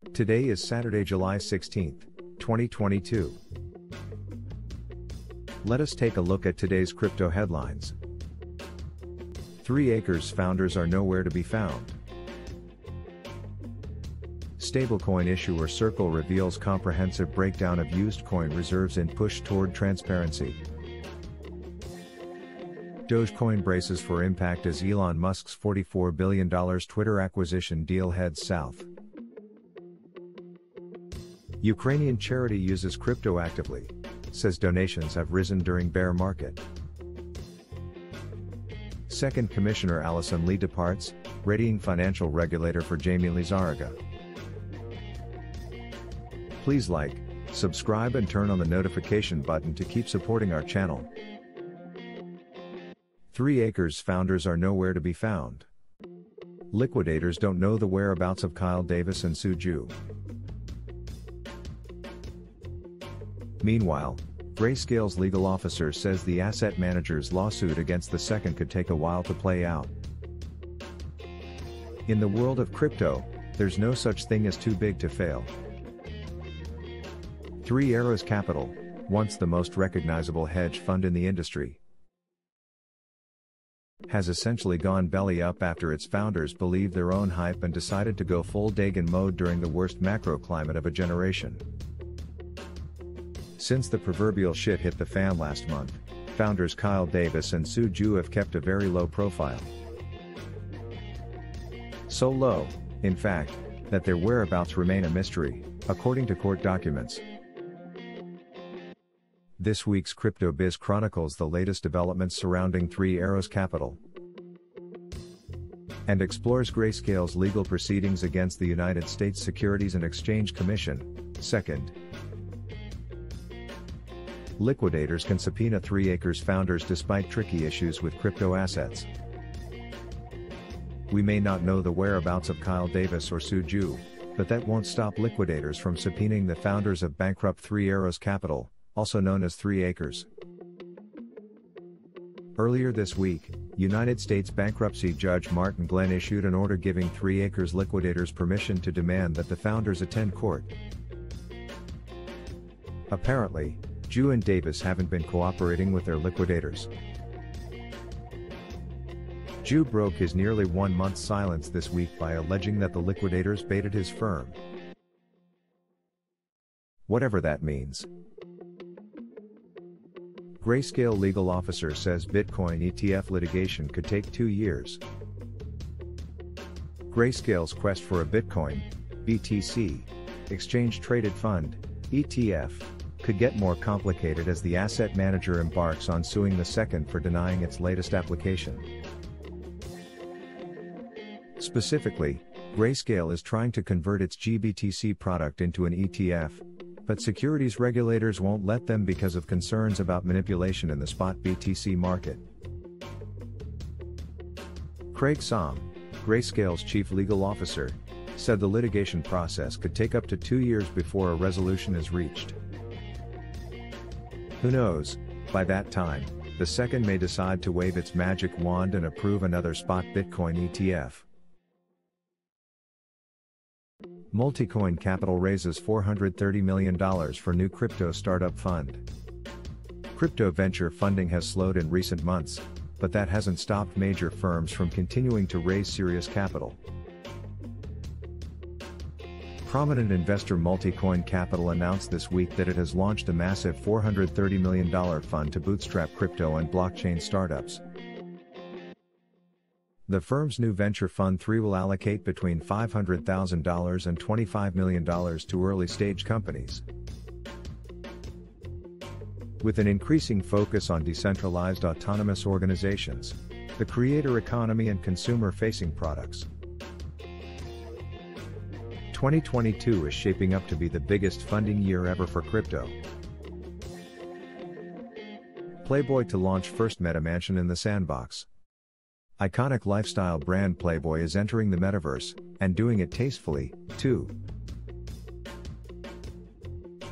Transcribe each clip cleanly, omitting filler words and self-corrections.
Today is Saturday, July 16, 2022. Let us take a look at today's crypto headlines. 3acres founders are nowhere to be found. Stablecoin issuer Circle reveals comprehensive breakdown of used coin reserves in push toward transparency. Dogecoin braces for impact as Elon Musk's $44 billion Twitter acquisition deal heads south. Ukrainian charity uses crypto actively, says donations have risen during bear market. Second Commissioner Alison Lee departs, readying financial regulator for Jamie Lizarraga. Please like, subscribe and turn on the notification button to keep supporting our channel. 3acres founders are nowhere to be found. Liquidators don't know the whereabouts of Kyle Davis and Su Zhu. Meanwhile, Grayscale's legal officer says the asset manager's lawsuit against the second could take a while to play out. In the world of crypto, there's no such thing as too big to fail. Three Arrows Capital, once the most recognizable hedge fund in the industry, has essentially gone belly up after its founders believed their own hype and decided to go full Dagon mode during the worst macro climate of a generation. Since the proverbial shit hit the fan last month, founders Kyle Davis and Su Zhu have kept a very low profile. So low, in fact, that their whereabouts remain a mystery, according to court documents. This week's Crypto Biz chronicles the latest developments surrounding Three Arrows Capital and explores Grayscale's legal proceedings against the United States Securities and Exchange Commission. Second, liquidators can subpoena 3acres founders despite tricky issues with crypto assets. We may not know the whereabouts of Kyle Davis or Su Zhu, but that won't stop liquidators from subpoenaing the founders of bankrupt Three Arrows Capital, also known as 3acres. Earlier this week, United States bankruptcy judge Martin Glenn issued an order giving 3acres liquidators permission to demand that the founders attend court. Apparently, Zhu and Davis haven't been cooperating with their liquidators. Zhu broke his nearly 1 month silence this week by alleging that the liquidators baited his firm. Whatever that means. Grayscale legal officer says Bitcoin ETF litigation could take 2 years. Grayscale's quest for a Bitcoin, BTC, exchange-traded fund, ETF, could get more complicated as the asset manager embarks on suing the second for denying its latest application. Specifically, Grayscale is trying to convert its GBTC product into an ETF, but securities regulators won't let them because of concerns about manipulation in the spot BTC market. Craig Somm, Grayscale's chief legal officer, said the litigation process could take up to 2 years before a resolution is reached. Who knows, by that time, the second may decide to wave its magic wand and approve another spot Bitcoin ETF. Multicoin Capital raises $430 million for new crypto startup fund. Crypto venture funding has slowed in recent months, but that hasn't stopped major firms from continuing to raise serious capital. Prominent investor Multicoin Capital announced this week that it has launched a massive $430 million fund to bootstrap crypto and blockchain startups. The firm's new venture fund 3 will allocate between $500,000 and $25 million to early-stage companies. With an increasing focus on decentralized autonomous organizations, the creator economy and consumer-facing products, 2022 is shaping up to be the biggest funding year ever for crypto. Playboy to launch first meta mansion in the sandbox. Iconic lifestyle brand Playboy is entering the metaverse, and doing it tastefully, too.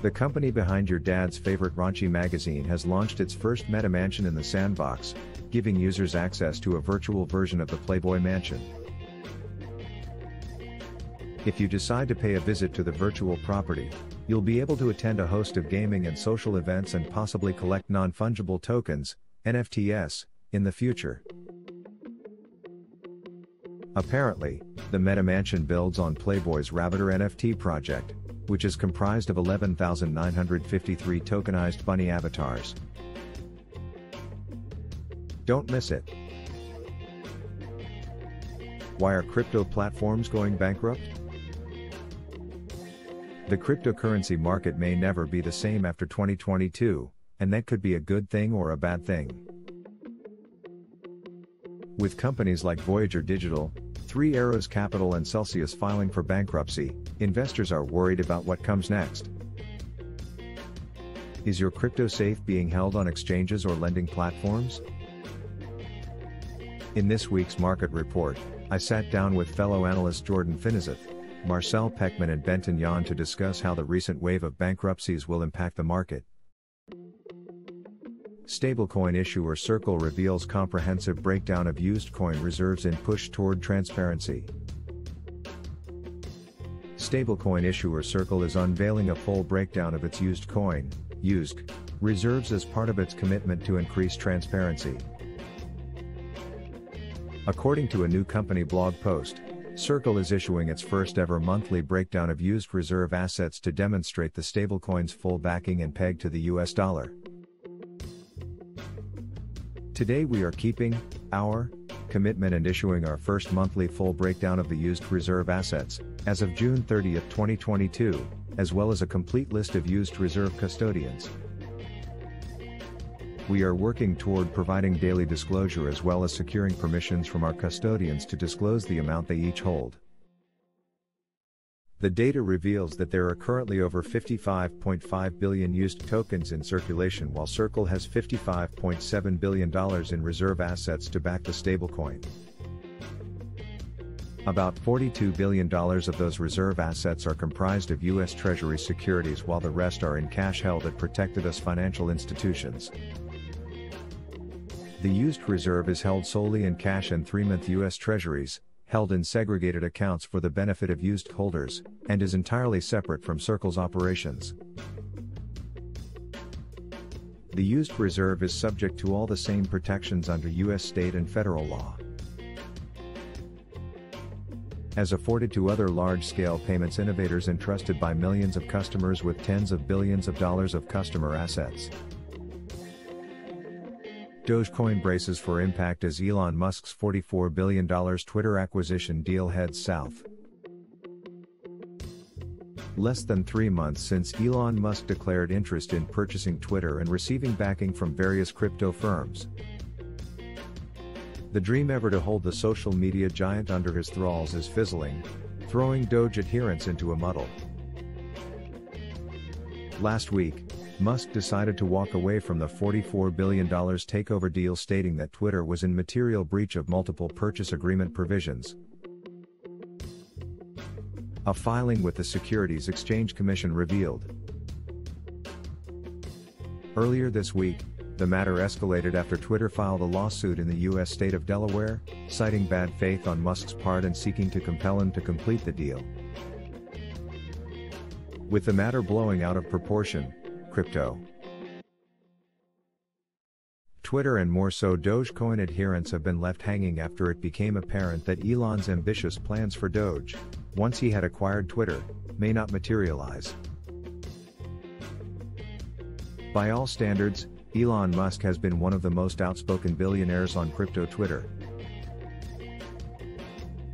The company behind your dad's favorite raunchy magazine has launched its first meta mansion in the sandbox, giving users access to a virtual version of the Playboy mansion. If you decide to pay a visit to the virtual property, you'll be able to attend a host of gaming and social events and possibly collect non-fungible tokens, NFTs, in the future. Apparently, the Meta Mansion builds on Playboy's Rabbiter NFT project, which is comprised of 11,953 tokenized bunny avatars. Don't miss it. Why are crypto platforms going bankrupt? The cryptocurrency market may never be the same after 2022, and that could be a good thing or a bad thing. With companies like Voyager Digital, Three Arrows Capital and Celsius filing for bankruptcy, investors are worried about what comes next. Is your crypto safe being held on exchanges or lending platforms? In this week's market report, I sat down with fellow analysts Jordan Finizeth, Marcel Peckman and Benton Yan to discuss how the recent wave of bankruptcies will impact the market. Stablecoin issuer Circle reveals comprehensive breakdown of used coin reserves in push toward transparency. Stablecoin issuer Circle is unveiling a full breakdown of its used coin, USC, reserves as part of its commitment to increase transparency. According to a new company blog post, Circle is issuing its first ever monthly breakdown of used reserve assets to demonstrate the stablecoin's full backing and peg to the US dollar. Today we are keeping our commitment and issuing our first monthly full breakdown of the used reserve assets, as of June 30, 2022, as well as a complete list of used reserve custodians. We are working toward providing daily disclosure as well as securing permissions from our custodians to disclose the amount they each hold. The data reveals that there are currently over 55.5 billion used tokens in circulation, while Circle has $55.7 billion in reserve assets to back the stablecoin. About $42 billion of those reserve assets are comprised of U.S. Treasury securities, while the rest are in cash held at Protected Us financial institutions. The used reserve is held solely in cash and 3-month U.S. Treasuries, held in segregated accounts for the benefit of used holders, and is entirely separate from Circle's operations. The used reserve is subject to all the same protections under U.S. state and federal law as afforded to other large-scale payments innovators entrusted by millions of customers with tens of billions of dollars of customer assets. Dogecoin braces for impact as Elon Musk's $44 billion Twitter acquisition deal heads south. Less than 3 months since Elon Musk declared interest in purchasing Twitter and receiving backing from various crypto firms, the dream ever to hold the social media giant under his thralls is fizzling, throwing Doge adherents into a muddle. Last week, Musk decided to walk away from the $44 billion takeover deal, stating that Twitter was in material breach of multiple purchase agreement provisions. A filing with the Securities Exchange Commission revealed. Earlier this week, the matter escalated after Twitter filed a lawsuit in the U.S. state of Delaware, citing bad faith on Musk's part and seeking to compel him to complete the deal. With the matter blowing out of proportion, crypto, Twitter and more so Dogecoin adherents have been left hanging after it became apparent that Elon's ambitious plans for Doge, once he had acquired Twitter, may not materialize. By all standards, Elon Musk has been one of the most outspoken billionaires on crypto Twitter.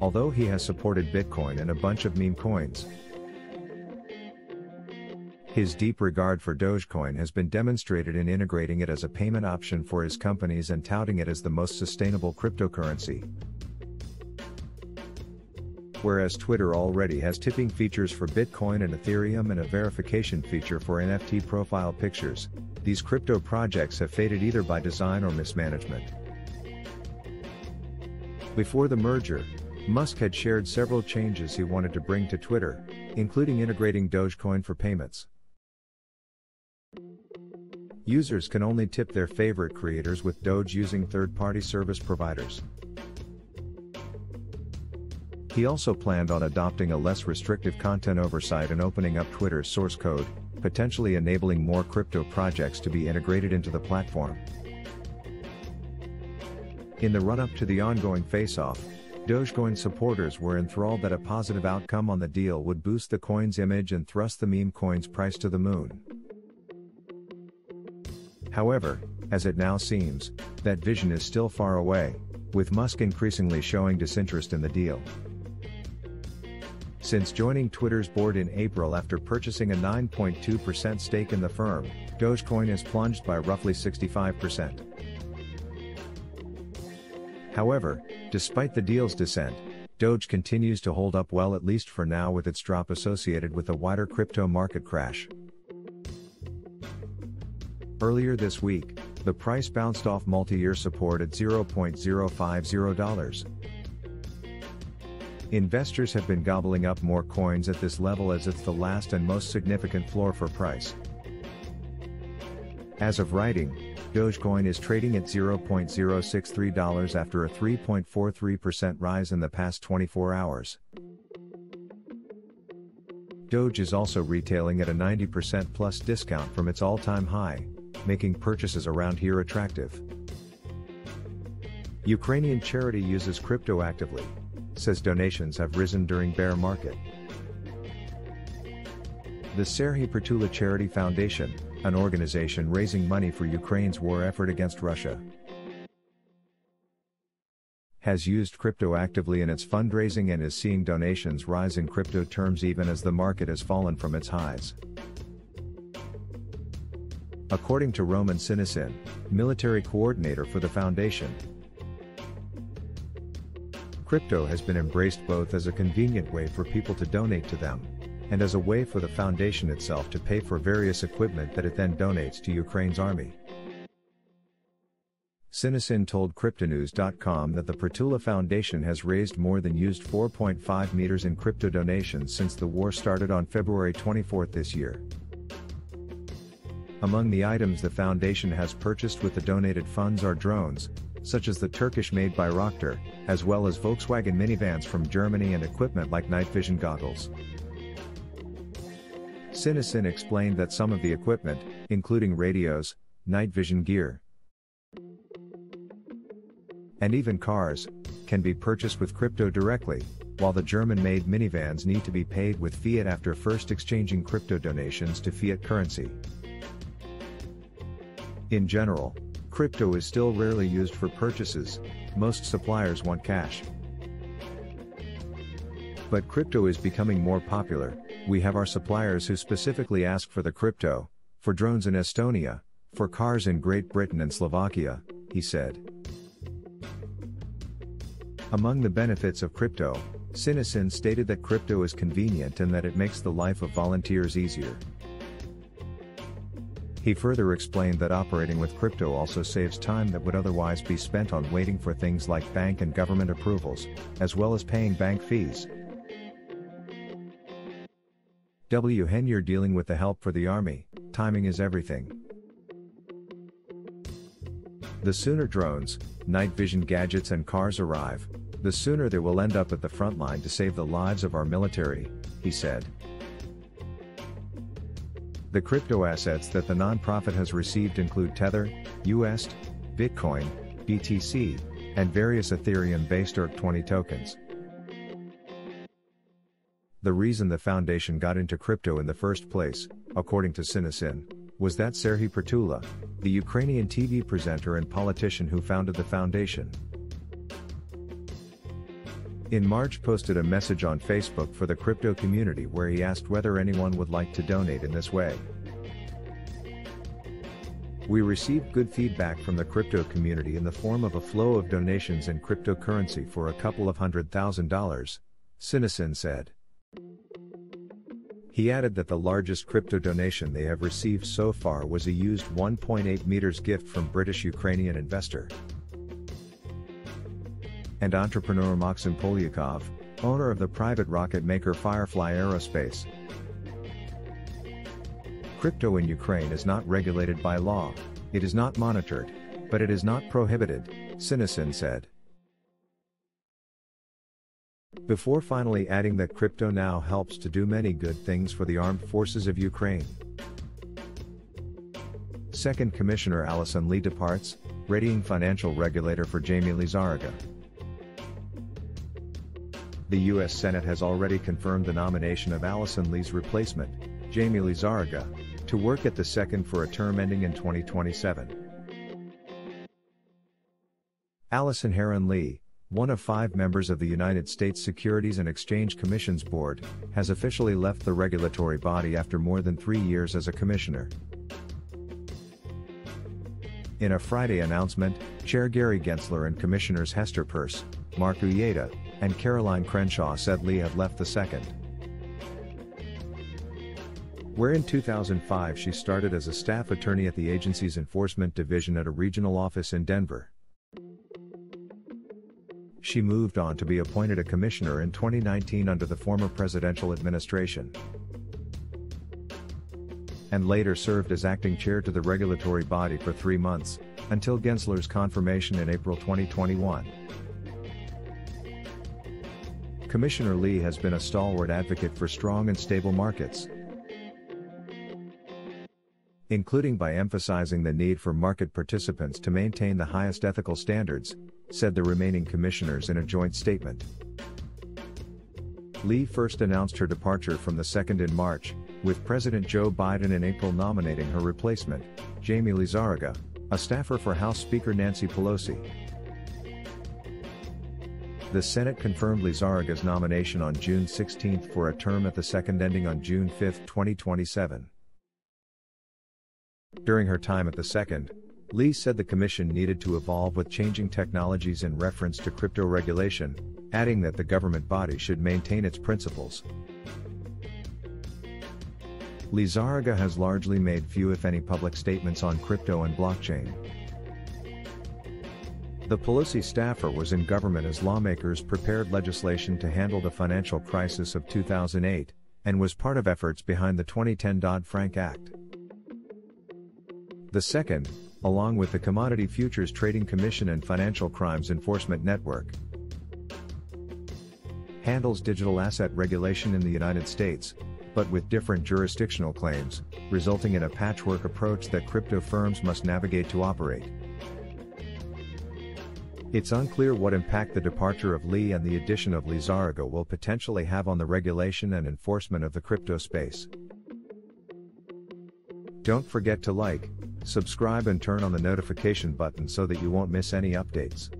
Although he has supported Bitcoin and a bunch of meme coins, his deep regard for Dogecoin has been demonstrated in integrating it as a payment option for his companies and touting it as the most sustainable cryptocurrency. Whereas Twitter already has tipping features for Bitcoin and Ethereum and a verification feature for NFT profile pictures, these crypto projects have faded either by design or mismanagement. Before the merger, Musk had shared several changes he wanted to bring to Twitter, including integrating Dogecoin for payments. Users can only tip their favorite creators with Doge using third-party service providers. He also planned on adopting a less restrictive content oversight and opening up Twitter's source code, potentially enabling more crypto projects to be integrated into the platform. In the run-up to the ongoing face-off, Dogecoin supporters were enthralled that a positive outcome on the deal would boost the coin's image and thrust the meme coin's price to the moon. However, as it now seems, that vision is still far away, with Musk increasingly showing disinterest in the deal. Since joining Twitter's board in April after purchasing a 9.2% stake in the firm, Dogecoin has plunged by roughly 65%. However, despite the deal's descent, Doge continues to hold up well, at least for now, with its drop associated with the wider crypto market crash. Earlier this week, the price bounced off multi-year support at $0.050. Investors have been gobbling up more coins at this level as it's the last and most significant floor for price. As of writing, Dogecoin is trading at $0.063 after a 3.43% rise in the past 24 hours. Doge is also retailing at a 90% plus discount from its all-time high, making purchases around here attractive. Ukrainian charity uses crypto actively, says donations have risen during bear market. The Serhiy Prytula Charity Foundation, an organization raising money for Ukraine's war effort against Russia, has used crypto actively in its fundraising and is seeing donations rise in crypto terms even as the market has fallen from its highs. According to Roman Sinisin, military coordinator for the foundation, crypto has been embraced both as a convenient way for people to donate to them, and as a way for the foundation itself to pay for various equipment that it then donates to Ukraine's army. Sinisin told Cryptonews.com that the Prytula Foundation has raised more than used 4.5 meters in crypto donations since the war started on February 24 this year. Among the items the foundation has purchased with the donated funds are drones, such as the Turkish-made Bayraktar, as well as Volkswagen minivans from Germany and equipment like night vision goggles. Sinisin explained that some of the equipment, including radios, night vision gear, and even cars, can be purchased with crypto directly, while the German-made minivans need to be paid with fiat after first exchanging crypto donations to fiat currency. In general, crypto is still rarely used for purchases, most suppliers want cash. But crypto is becoming more popular. We have our suppliers who specifically ask for the crypto, for drones in Estonia, for cars in Great Britain and Slovakia, he said. Among the benefits of crypto, Sinisin stated that crypto is convenient and that it makes the life of volunteers easier. He further explained that operating with crypto also saves time that would otherwise be spent on waiting for things like bank and government approvals, as well as paying bank fees. Hen, you're dealing with the help for the army, timing is everything. The sooner drones, night vision gadgets and cars arrive, the sooner they will end up at the front line to save the lives of our military, he said. The crypto assets that the nonprofit has received include Tether, USD, Bitcoin, BTC, and various Ethereum-based ERC20 tokens. The reason the foundation got into crypto in the first place, according to Sinisin, was that Serhiy Prytula, the Ukrainian TV presenter and politician who founded the foundation, in March posted a message on Facebook for the crypto community where he asked whether anyone would like to donate in this way. We received good feedback from the crypto community in the form of a flow of donations in cryptocurrency for a couple of $100,000, Sinisin said. He added that the largest crypto donation they have received so far was a used 1.8 meters gift from British-Ukrainian investor and entrepreneur Maxim Polyakov, owner of the private rocket maker Firefly Aerospace. Crypto in Ukraine is not regulated by law, it is not monitored, but it is not prohibited, Sinisin said. before finally adding that crypto now helps to do many good things for the armed forces of Ukraine. Second Commissioner Allison Lee departs, readying financial regulator for Jamie Lizarraga. The U.S. Senate has already confirmed the nomination of Allison Lee's replacement, Jamie Lizarraga, to work at the second for a term ending in 2027. Allison Heron Lee, one of 5 members of the United States Securities and Exchange Commission's board, has officially left the regulatory body after more than 3 years as a commissioner. In a Friday announcement, Chair Gary Gensler and Commissioners Hester Peirce, Mark Uyeda, and Caroline Crenshaw said Lee had left the second, where in 2005 she started as a staff attorney at the agency's enforcement division at a regional office in Denver. She moved on to be appointed a commissioner in 2019 under the former presidential administration, and later served as acting chair to the regulatory body for 3 months, until Gensler's confirmation in April 2021. Commissioner Lee has been a stalwart advocate for strong and stable markets, including by emphasizing the need for market participants to maintain the highest ethical standards, said the remaining commissioners in a joint statement. Lee first announced her departure from the second in March, with President Joe Biden in April nominating her replacement, Jamie Lizarraga, a staffer for House Speaker Nancy Pelosi. The Senate confirmed Lizarraga's nomination on June 16 for a term at the second ending on June 5, 2027. During her time at the second, Lee said the commission needed to evolve with changing technologies in reference to crypto regulation, adding that the government body should maintain its principles. Lizarraga has largely made few if any public statements on crypto and blockchain. The Pelosi staffer was in government as lawmakers prepared legislation to handle the financial crisis of 2008, and was part of efforts behind the 2010 Dodd-Frank Act. The second, along with the Commodity Futures Trading Commission and Financial Crimes Enforcement Network, handles digital asset regulation in the United States, but with different jurisdictional claims, resulting in a patchwork approach that crypto firms must navigate to operate. It's unclear what impact the departure of Lee and the addition of Lizarraga will potentially have on the regulation and enforcement of the crypto space. Don't forget to like, subscribe and turn on the notification button so that you won't miss any updates.